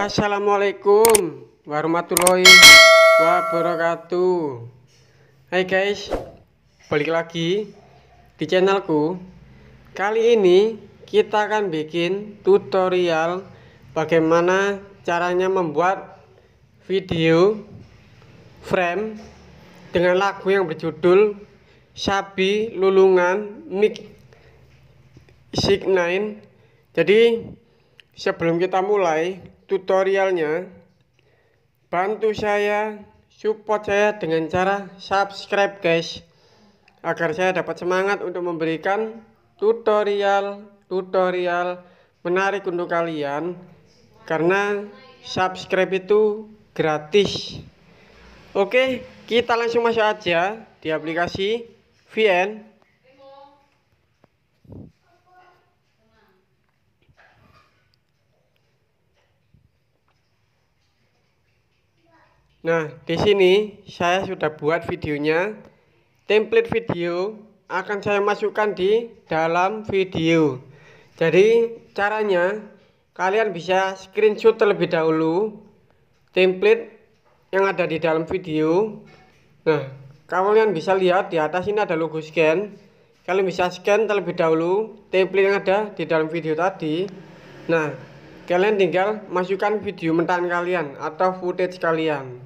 Assalamualaikum warahmatullahi wabarakatuh. Hai guys, balik lagi di channelku. Kali ini kita akan bikin tutorial bagaimana caranya membuat video frame dengan lagu yang berjudul Sabi Lulungan Music 9. Jadi sebelum kita mulai tutorialnya, bantu saya, support saya dengan cara subscribe guys, agar saya dapat semangat untuk memberikan tutorial menarik untuk kalian, karena subscribe itu gratis. Oke, kita langsung masuk aja di aplikasi VN. Nah, di sini saya sudah buat videonya. Template video akan saya masukkan di dalam video. Jadi caranya, kalian bisa screenshot terlebih dahulu template yang ada di dalam video. Nah, kalian bisa lihat di atas ini ada logo scan. Kalian bisa scan terlebih dahulu template yang ada di dalam video tadi. Nah, kalian tinggal masukkan video mentahan kalian atau footage kalian.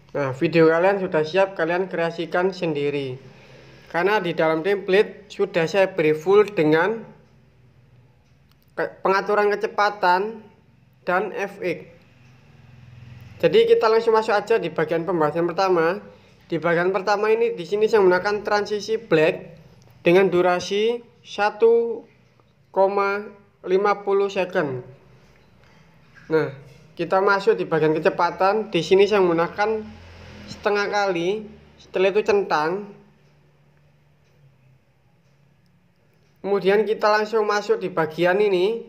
Nah, video kalian sudah siap, kalian kreasikan sendiri. Karena di dalam template sudah saya beri full dengan pengaturan kecepatan dan FX. Jadi kita langsung masuk aja di bagian pembahasan pertama. Di bagian pertama ini di sini saya menggunakan transisi black dengan durasi 1,50 second. Nah, kita masuk di bagian kecepatan. Di sini saya menggunakan setengah kali, setelah itu centang. Kemudian kita langsung masuk di bagian ini,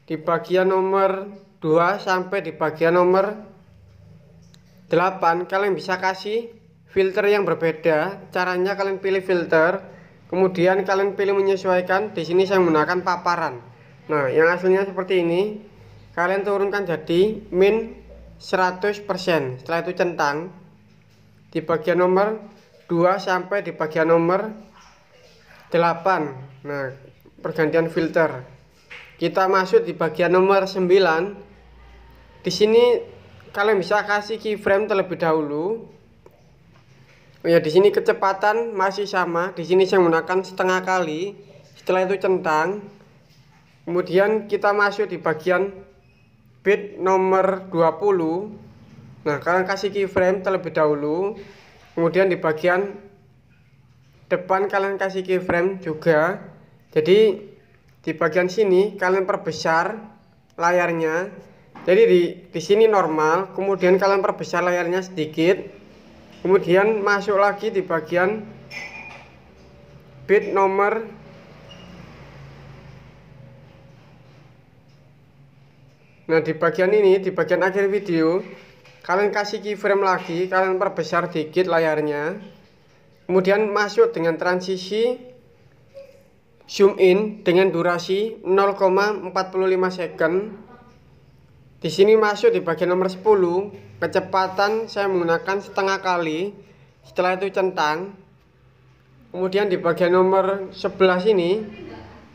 di bagian nomor 2 sampai di bagian nomor 8. Kalian bisa kasih filter yang berbeda. Caranya kalian pilih filter, kemudian kalian pilih menyesuaikan. Di sini saya menggunakan paparan. Nah, yang aslinya seperti ini. Kalian turunkan jadi min 100%. Setelah itu centang di bagian nomor 2 sampai di bagian nomor 8. Nah, pergantian filter. Kita masuk di bagian nomor 9. Di sini kalian bisa kasih keyframe terlebih dahulu. Ya, di sini kecepatan masih sama. Di sini saya menggunakan setengah kali. Setelah itu centang. Kemudian kita masuk di bagian bit nomor 20. Nah, kalian kasih keyframe terlebih dahulu. Kemudian di bagian depan kalian kasih keyframe juga. Jadi di bagian sini kalian perbesar layarnya. Jadi di sini normal, kemudian kalian perbesar layarnya sedikit. Kemudian masuk lagi di bagian bit nomor Nah, di bagian ini, di bagian akhir video, kalian kasih keyframe lagi, kalian perbesar dikit layarnya. Kemudian masuk dengan transisi zoom in dengan durasi 0,45 second. Di sini masuk di bagian nomor 10, kecepatan saya menggunakan setengah kali. Setelah itu centang. Kemudian di bagian nomor 11 ini,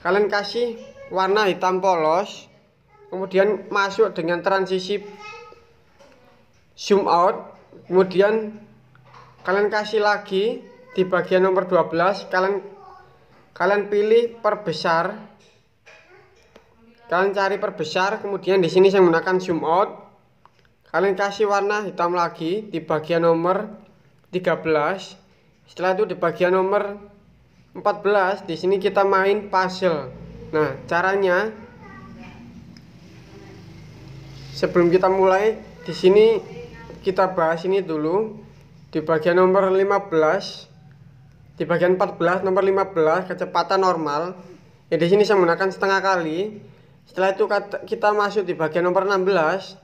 kalian kasih warna hitam polos. Kemudian masuk dengan transisi zoom out. Kemudian kalian kasih lagi di bagian nomor 12, kalian pilih perbesar. Kalian cari perbesar, kemudian di sini saya menggunakan zoom out. Kalian kasih warna hitam lagi di bagian nomor 13. Setelah itu di bagian nomor 14, di sini kita main puzzle. Nah, caranya sebelum kita mulai, di sini kita bahas ini dulu. Di bagian nomor 15, di bagian 14 nomor 15 kecepatan normal. Ya, di sini saya menggunakan setengah kali. Setelah itu kita masuk di bagian nomor 16.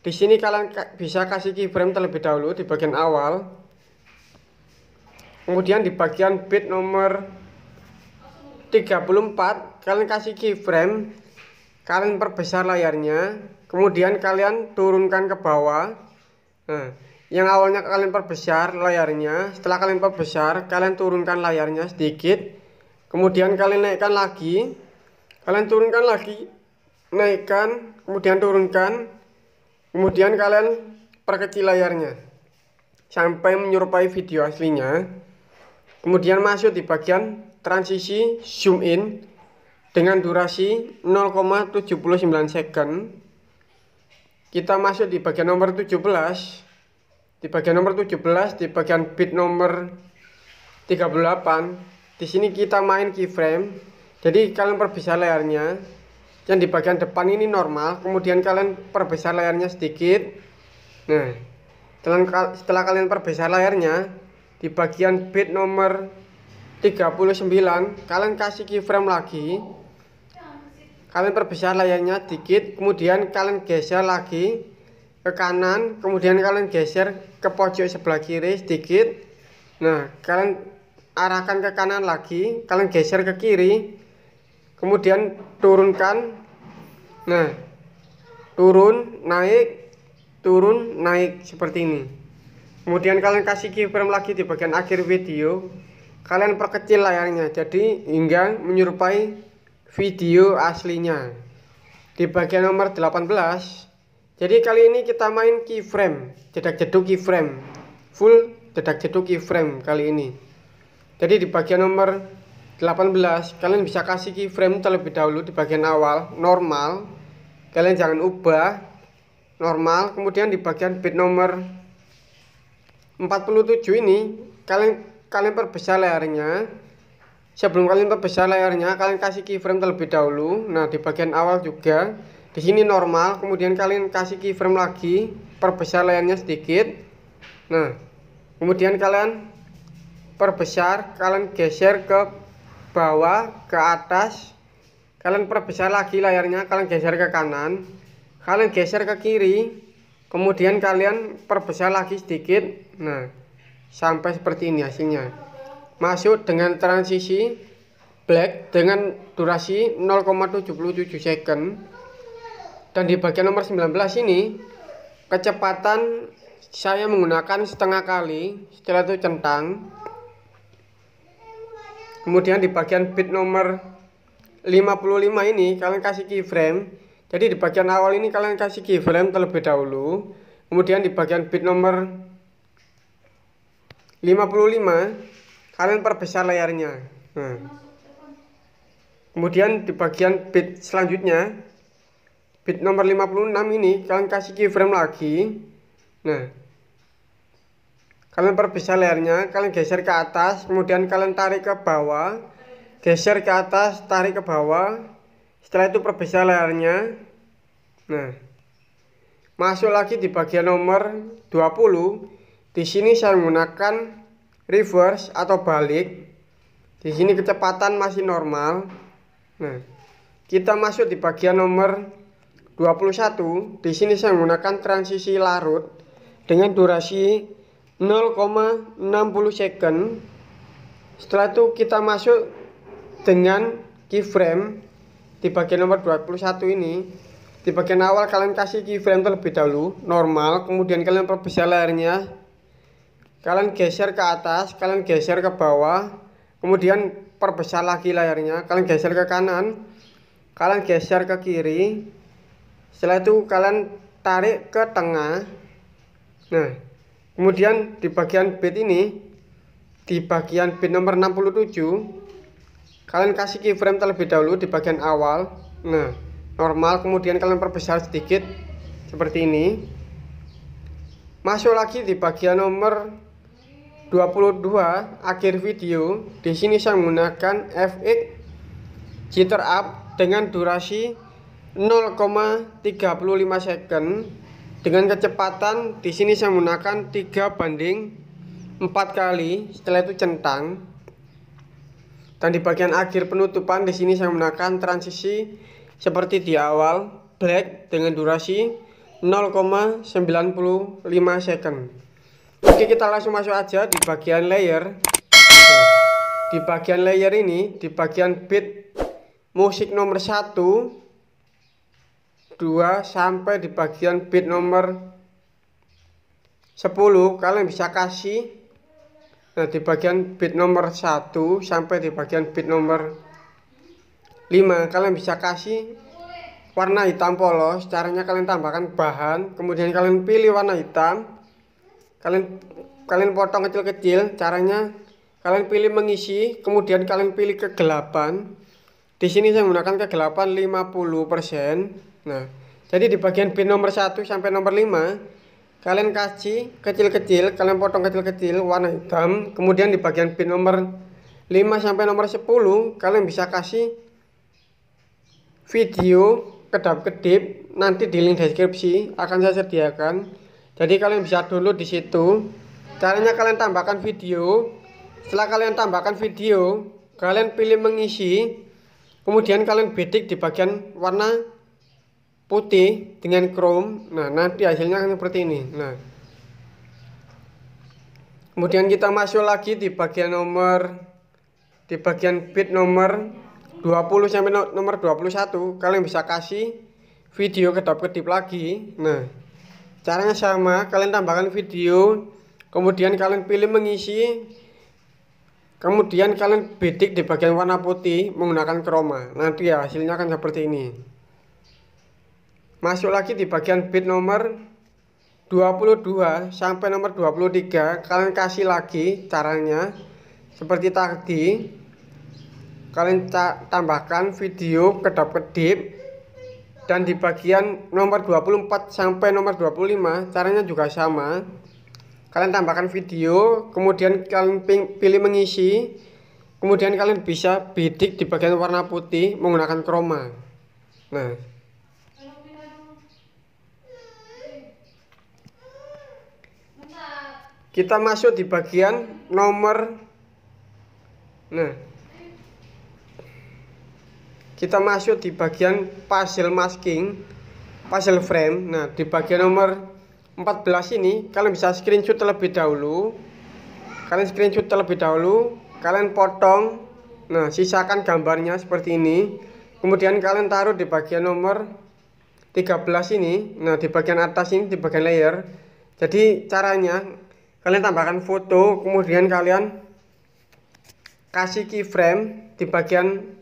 Di sini kalian bisa kasih keyframe terlebih dahulu di bagian awal. Kemudian di bagian bit nomor 34 kalian kasih keyframe, kalian perbesar layarnya, kemudian kalian turunkan ke bawah. Nah, yang awalnya kalian perbesar layarnya, setelah kalian perbesar, kalian turunkan layarnya sedikit, kemudian kalian naikkan lagi, kalian turunkan lagi, naikkan, kemudian turunkan, kemudian kalian perkecil layarnya sampai menyerupai video aslinya. Kemudian masuk di bagian transisi zoom in dengan durasi 0,79 second. Kita masuk di bagian nomor 17. Di bagian nomor 17, di bagian bit nomor 38, di sini kita main keyframe. Jadi kalian perbesar layarnya. Yang di bagian depan ini normal, kemudian kalian perbesar layarnya sedikit. Nah, setelah kalian perbesar layarnya, di bagian bit nomor 39, kalian kasih keyframe lagi. Kalian perbesar layarnya sedikit, kemudian kalian geser lagi ke kanan, kemudian kalian geser ke pojok sebelah kiri sedikit. Nah, kalian arahkan ke kanan lagi, kalian geser ke kiri, kemudian turunkan. Nah, turun naik seperti ini. Kemudian kalian kasih keyframe lagi di bagian akhir video, kalian perkecil layarnya jadi hingga menyerupai video aslinya. Di bagian nomor 18, jadi kali ini kita main keyframe, jedak-jeduk keyframe, full jedak-jeduk keyframe kali ini. Jadi di bagian nomor 18, kalian bisa kasih keyframe terlebih dahulu di bagian awal normal, kalian jangan ubah normal. Kemudian di bagian bit nomor 47 ini kalian perbesar layarnya. Sebelum kalian perbesar layarnya, kalian kasih keyframe terlebih dahulu. Nah, di bagian awal juga di sini normal, kemudian kalian kasih keyframe lagi, perbesar layarnya sedikit. Nah, kemudian kalian perbesar, kalian geser ke bawah, ke atas, kalian perbesar lagi layarnya, kalian geser ke kanan, kalian geser ke kiri, kemudian kalian perbesar lagi sedikit. Nah, sampai seperti ini hasilnya. Masuk dengan transisi black dengan durasi 0,77 second. Dan di bagian nomor 19 ini kecepatan saya menggunakan setengah kali, setelah itu centang. Kemudian di bagian bit nomor 55 ini kalian kasih keyframe. Jadi di bagian awal ini kalian kasih keyframe terlebih dahulu. Kemudian di bagian bit nomor 55 kalian perbesar layarnya. Nah, kemudian di bagian bit selanjutnya, bit nomor 56 ini kalian kasih keyframe lagi. Nah, kalian perbesar layarnya, kalian geser ke atas, kemudian kalian tarik ke bawah, geser ke atas, tarik ke bawah. Setelah itu perbesar layarnya. Nah, masuk lagi di bagian nomor 20. Di sini saya menggunakan reverse atau balik. Di sini kecepatan masih normal. Nah, kita masuk di bagian nomor 21. Di sini saya menggunakan transisi larut dengan durasi 0,60 second. Setelah itu kita masuk dengan keyframe di bagian nomor 21 ini. Di bagian awal kalian kasih keyframe terlebih dahulu normal, kemudian kalian perbesar layarnya, kalian geser ke atas, kalian geser ke bawah, kemudian perbesar lagi layarnya, kalian geser ke kanan, kalian geser ke kiri. Setelah itu kalian tarik ke tengah. Nah, kemudian di bagian bit ini, di bagian bit nomor 67, kalian kasih keyframe terlebih dahulu di bagian awal. Nah, normal, kemudian kalian perbesar sedikit seperti ini. Masuk lagi di bagian nomor 22 akhir video. Di sini saya menggunakan FX jitter up dengan durasi 0,35 second dengan kecepatan di sini saya menggunakan 3:4 kali, setelah itu centang. Dan di bagian akhir penutupan di sini saya menggunakan transisi seperti di awal, black dengan durasi 0,95 second. Oke, kita langsung masuk aja di bagian layer. Di bagian layer ini, di bagian bit musik nomor 1, 2 sampai di bagian beat nomor 10 kalian bisa kasih. Nah, di bagian beat nomor 1 sampai di bagian beat nomor 5 kalian bisa kasih warna hitam polos. Caranya kalian tambahkan bahan, kemudian kalian pilih warna hitam, kalian potong kecil-kecil. Caranya kalian pilih mengisi, kemudian kalian pilih kegelapan. Di sini saya menggunakan kegelapan 50%. Nah, jadi di bagian beat nomor 1 sampai nomor 5 kalian kasih kecil-kecil, kalian potong kecil-kecil warna hitam. Kemudian di bagian beat nomor 5 sampai nomor 10 kalian bisa kasih video kedap-kedip, nanti di link deskripsi akan saya sediakan. Jadi kalian bisa download di situ. Caranya kalian tambahkan video. Setelah kalian tambahkan video, kalian pilih mengisi. Kemudian kalian bidik di bagian warna putih dengan chrome. Nah, nanti hasilnya akan seperti ini. Nah, kemudian kita masuk lagi di bagian beat nomor 20 sampai nomor 21 kalian bisa kasih video kedap-kedip lagi. Nah, caranya sama, kalian tambahkan video, kemudian kalian pilih mengisi, kemudian kalian bidik di bagian warna putih menggunakan chroma. Nanti ya hasilnya akan seperti ini. Masuk lagi di bagian beat nomor 22 sampai nomor 23 kalian kasih lagi. Caranya seperti tadi, kalian tambahkan video kedap-kedip, dan di bagian nomor 24 sampai nomor 25 caranya juga sama. Kalian tambahkan video, kemudian kalian pilih mengisi, kemudian kalian bisa bidik di bagian warna putih menggunakan chroma. Nah, kita masuk di bagian nomor kita masuk di bagian puzzle masking, puzzle frame. Nah, di bagian nomor 14 ini kalian bisa screenshot terlebih dahulu. Kalian potong. Nah, sisakan gambarnya seperti ini. Kemudian kalian taruh di bagian nomor 13 ini. Nah, di bagian atas ini, di bagian layer. Jadi caranya kalian tambahkan foto, kemudian kalian kasih keyframe. Di bagian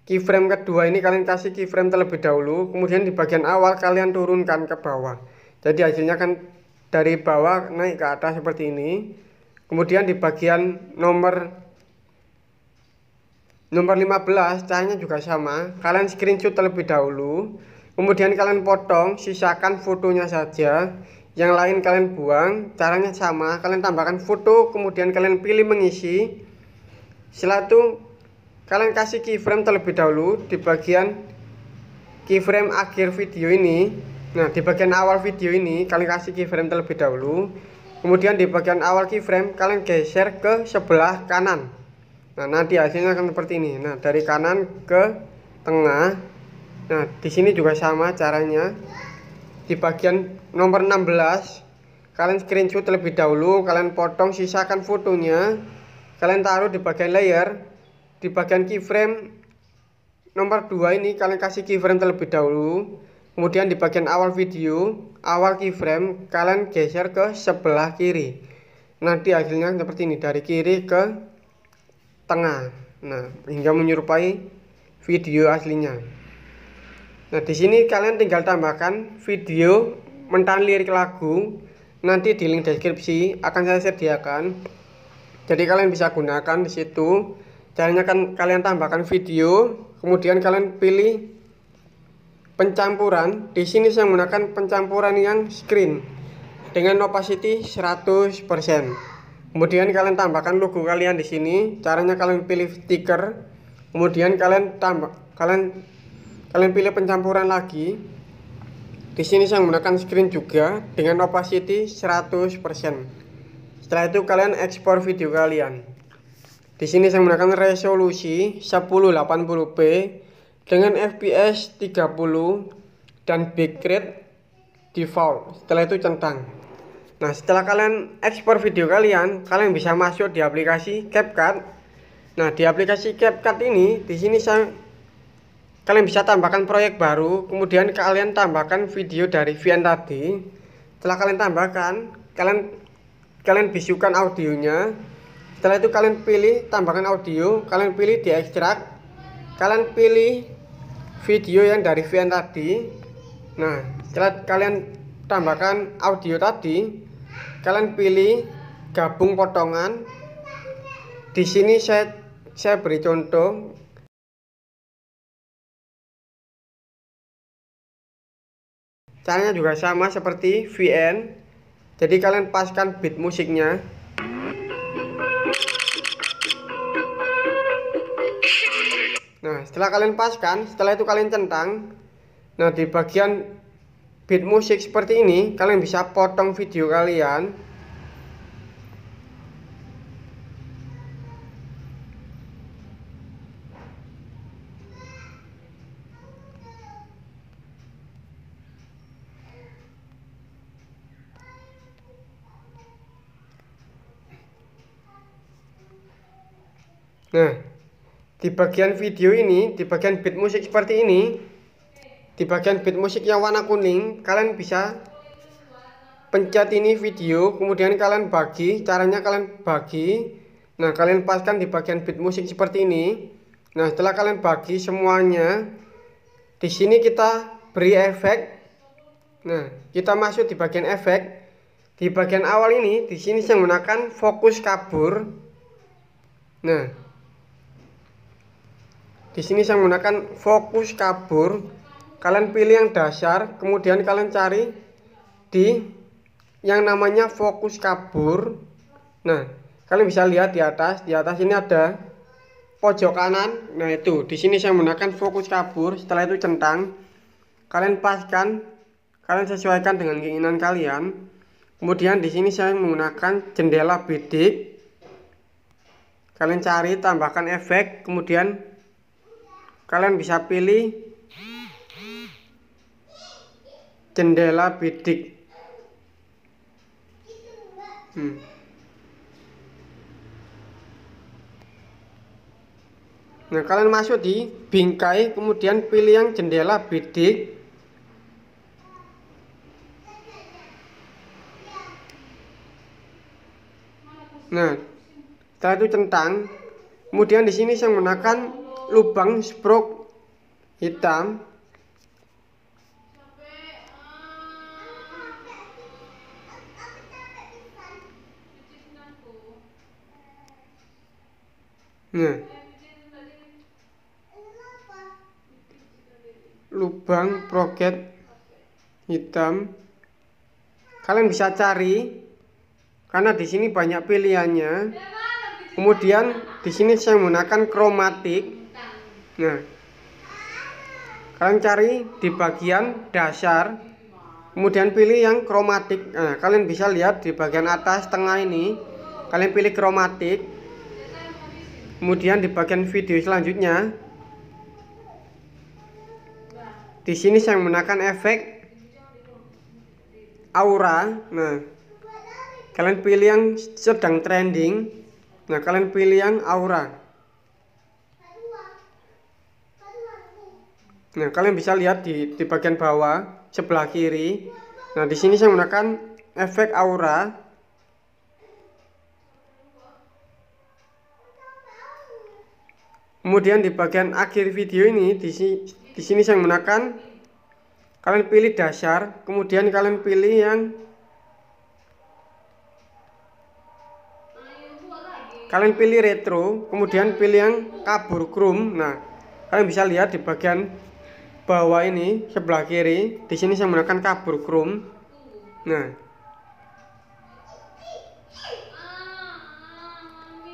keyframe kedua ini kalian kasih keyframe terlebih dahulu, kemudian di bagian awal kalian turunkan ke bawah. Jadi hasilnya kan dari bawah naik ke atas seperti ini. Kemudian di bagian nomor 15 caranya juga sama. Kalian screenshot terlebih dahulu, kemudian kalian potong, sisakan fotonya saja. Yang lain kalian buang. Caranya sama, kalian tambahkan foto, kemudian kalian pilih mengisi. Setelah itu kalian kasih keyframe terlebih dahulu di bagian keyframe akhir video ini. Nah, di bagian awal video ini kalian kasih keyframe terlebih dahulu. Kemudian di bagian awal keyframe kalian geser ke sebelah kanan. Nah, nanti hasilnya akan seperti ini. Nah, dari kanan ke tengah. Nah, di sini juga sama caranya. Di bagian nomor 16 kalian screenshot terlebih dahulu, kalian potong, sisakan fotonya, kalian taruh di bagian layer. Di bagian keyframe nomor 2 ini kalian kasih keyframe terlebih dahulu. Kemudian di bagian awal video, awal keyframe kalian geser ke sebelah kiri. Nanti hasilnya seperti ini, dari kiri ke tengah. Nah, hingga menyerupai video aslinya. Nah, di sini kalian tinggal tambahkan video mentan lirik lagu. Nanti di link deskripsi akan saya sediakan. Jadi kalian bisa gunakan di situ. Caranya kan kalian tambahkan video, kemudian kalian pilih pencampuran. Di sini saya menggunakan pencampuran yang screen dengan opacity 100%. Kemudian kalian tambahkan logo kalian di sini. Caranya kalian pilih stiker, kemudian kalian pilih pencampuran lagi. Di sini saya menggunakan screen juga dengan opacity 100%. Setelah itu kalian ekspor video kalian. Di sini saya menggunakan resolusi 1080p dengan fps 30 dan bitrate default. Setelah itu centang. Nah, setelah kalian ekspor video kalian bisa masuk di aplikasi CapCut. Nah, di aplikasi CapCut ini di sini saya kalian bisa tambahkan proyek baru, kemudian kalian tambahkan video dari VN tadi. Setelah kalian tambahkan, kalian bisukan audionya. Setelah itu kalian pilih tambahkan audio, kalian pilih di ekstrak, kalian pilih video yang dari VN tadi. Nah, setelah kalian tambahkan audio tadi, kalian pilih gabung potongan. Di sini saya beri contoh. Caranya juga sama seperti VN. Jadi kalian paskan beat musiknya. Nah, setelah kalian paskan, setelah itu kalian centang. Nah, di bagian beat musik seperti ini, kalian bisa potong video kalian. Nah, di bagian video ini, di bagian beat musik seperti ini, di bagian beat musik yang warna kuning, kalian bisa pencet ini video, kemudian kalian bagi. Caranya kalian bagi. Nah, kalian paskan di bagian beat musik seperti ini. Nah, setelah kalian bagi semuanya, di sini kita beri efek. Nah, kita masuk di bagian efek. Di bagian awal ini, di sini saya menggunakan fokus kabur. Nah, di sini saya menggunakan fokus kabur. Kalian pilih yang dasar, kemudian kalian cari di yang namanya fokus kabur. Nah, kalian bisa lihat di atas ini ada pojok kanan. Nah, itu di sini saya menggunakan fokus kabur. Setelah itu centang, kalian paskan, kalian sesuaikan dengan keinginan kalian. Kemudian di sini saya menggunakan jendela bidik. Kalian cari, tambahkan efek, kemudian kalian bisa pilih jendela bidik. Nah, kalian masuk di bingkai, kemudian pilih yang jendela bidik. Nah, setelah itu centang. Kemudian di sini saya menggunakan lubang sprout hitam. Nah, lubang sprout hitam. Kalian bisa cari karena di sini banyak pilihannya. Kemudian di sini saya menggunakan kromatik. Nah, kalian cari di bagian dasar, kemudian pilih yang kromatik. Nah, kalian bisa lihat di bagian atas tengah ini, kalian pilih kromatik. Kemudian di bagian video selanjutnya, di sini saya menggunakan efek aura. Nah, kalian pilih yang sedang trending. Nah, kalian pilih yang aura. Nah, kalian bisa lihat di bagian bawah sebelah kiri. Nah, di sini saya menggunakan efek aura. Kemudian di bagian akhir video ini, di sini saya menggunakan, kalian pilih dasar, kemudian kalian pilih yang retro, kemudian pilih yang kabur chrome. Nah, kalian bisa lihat di bagian bawah ini sebelah kiri, di sini saya menggunakan kabur chrome. Nah,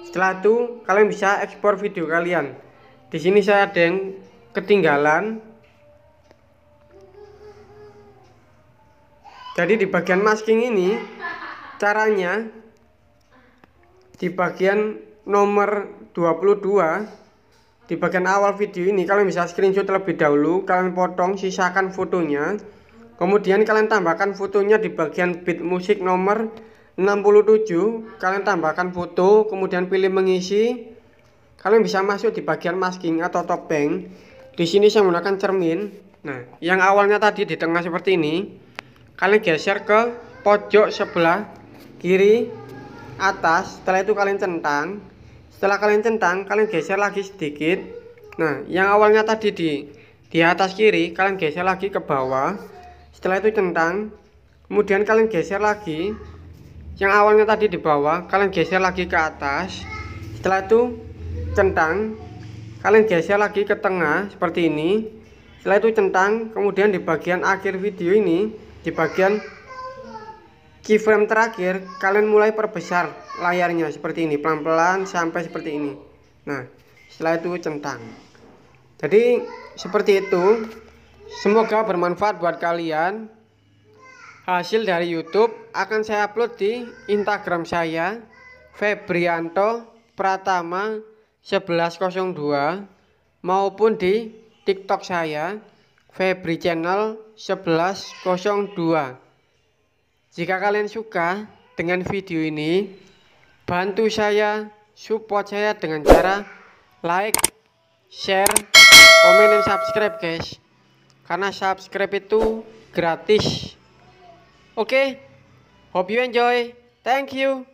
setelah itu kalian bisa ekspor video kalian. Di sini saya ada yang ketinggalan. Jadi di bagian masking ini caranya, di bagian nomor 22, di bagian awal video ini kalian bisa screenshot terlebih dahulu, kalian potong, sisakan fotonya, kemudian kalian tambahkan fotonya di bagian beat musik nomor 67, kalian tambahkan foto, kemudian pilih mengisi. Kalian bisa masuk di bagian masking atau topeng. Di sini saya menggunakan cermin. Nah, yang awalnya tadi di tengah seperti ini, kalian geser ke pojok sebelah kiri atas. Setelah itu kalian centang. Setelah kalian centang, kalian geser lagi sedikit. Nah, yang awalnya tadi di atas kiri, kalian geser lagi ke bawah. Setelah itu centang. Kemudian kalian geser lagi. Yang awalnya tadi di bawah, kalian geser lagi ke atas. Setelah itu centang. Kalian geser lagi ke tengah seperti ini. Setelah itu centang. Kemudian di bagian akhir video ini, di bagian keyframe terakhir, kalian mulai perbesar layarnya seperti ini, pelan-pelan sampai seperti ini. Nah, setelah itu centang. Jadi seperti itu. Semoga bermanfaat buat kalian. Hasil dari YouTube akan saya upload di Instagram saya, Febrianto Pratama 1102, maupun di TikTok saya, Febri Channel 1102. Jika kalian suka dengan video ini, bantu saya, support saya dengan cara like, share, komen, dan subscribe guys. Karena subscribe itu gratis. Oke, hope you enjoy. Thank you.